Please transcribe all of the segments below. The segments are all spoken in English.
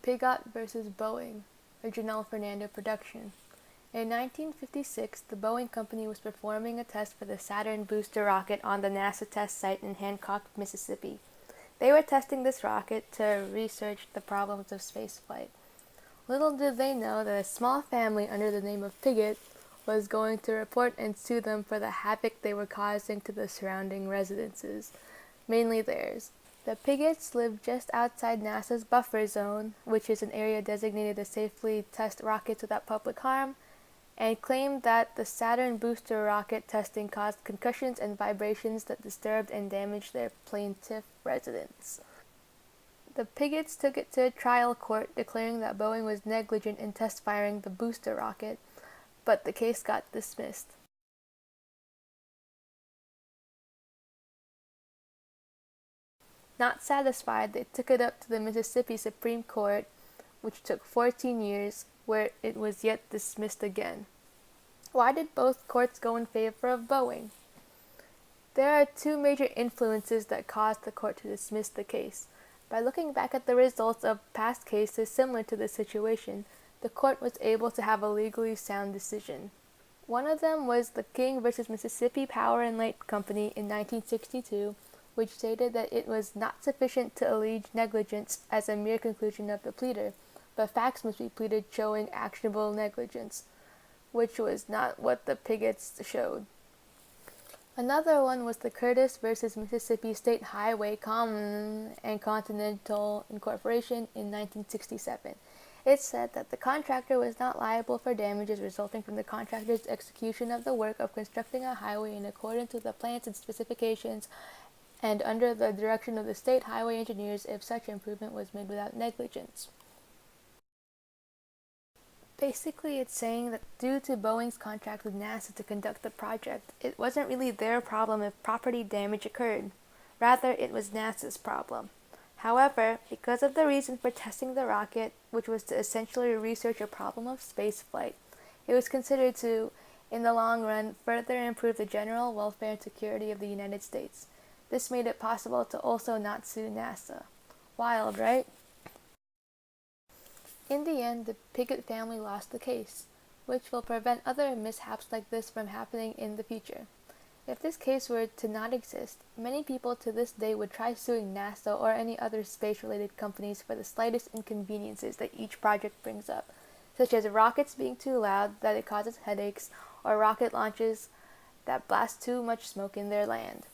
Pigott versus Boeing, a Janelle Fernando production. In 1956, the Boeing company was performing a test for the Saturn booster rocket on the NASA test site in Hancock, Mississippi. They were testing this rocket to research the problems of spaceflight. Little did they know that a small family under the name of Pigott was going to report and sue them for the havoc they were causing to the surrounding residences, mainly theirs. The Pigotts lived just outside NASA's buffer zone, which is an area designated to safely test rockets without public harm, and claimed that the Saturn booster rocket testing caused concussions and vibrations that disturbed and damaged their plaintiff residents. The Pigotts took it to a trial court, declaring that Boeing was negligent in test firing the booster rocket, but the case got dismissed. Not satisfied, they took it up to the Mississippi Supreme Court, which took 14 years, where it was yet dismissed again. Why did both courts go in favor of Boeing? There are two major influences that caused the court to dismiss the case. By looking back at the results of past cases similar to this situation, the court was able to have a legally sound decision. One of them was the King v. Mississippi Power and Light Company in 1962, which stated that it was not sufficient to allege negligence as a mere conclusion of the pleader, but facts must be pleaded showing actionable negligence, which was not what the Pigotts showed. Another one was the Curtis v. Mississippi State Highway Common and Continental Incorporation in 1967. It said that the contractor was not liable for damages resulting from the contractor's execution of the work of constructing a highway in accordance with the plans and specifications and under the direction of the state highway engineers if such improvement was made without negligence. Basically, it's saying that due to Boeing's contract with NASA to conduct the project, it wasn't really their problem if property damage occurred. Rather, it was NASA's problem. However, because of the reason for testing the rocket, which was to essentially research a problem of spaceflight, it was considered to, in the long run, further improve the general welfare and security of the United States. This made it possible to also not sue NASA. Wild, right? In the end, the Pigott family lost the case, which will prevent other mishaps like this from happening in the future. If this case were to not exist, many people to this day would try suing NASA or any other space-related companies for the slightest inconveniences that each project brings up, such as rockets being too loud that it causes headaches, or rocket launches that blast too much smoke in their land.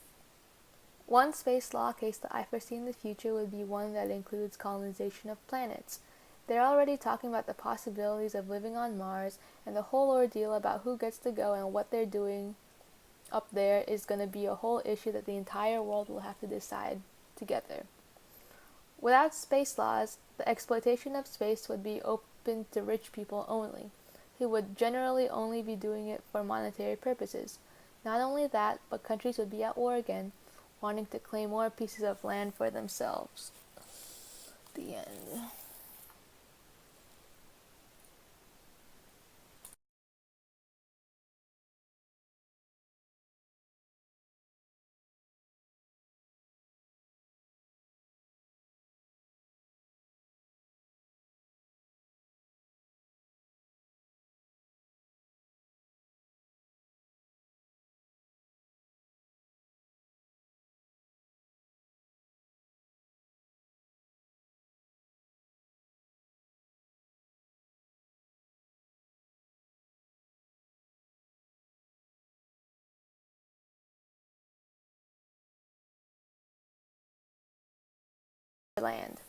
One space law case that I foresee in the future would be one that includes colonization of planets. They're already talking about the possibilities of living on Mars, and the whole ordeal about who gets to go and what they're doing up there is going to be a whole issue that the entire world will have to decide together. Without space laws, the exploitation of space would be open to rich people only, who would generally only be doing it for monetary purposes. Not only that, but countries would be at war again, wanting to claim more pieces of land for themselves. The end. Land.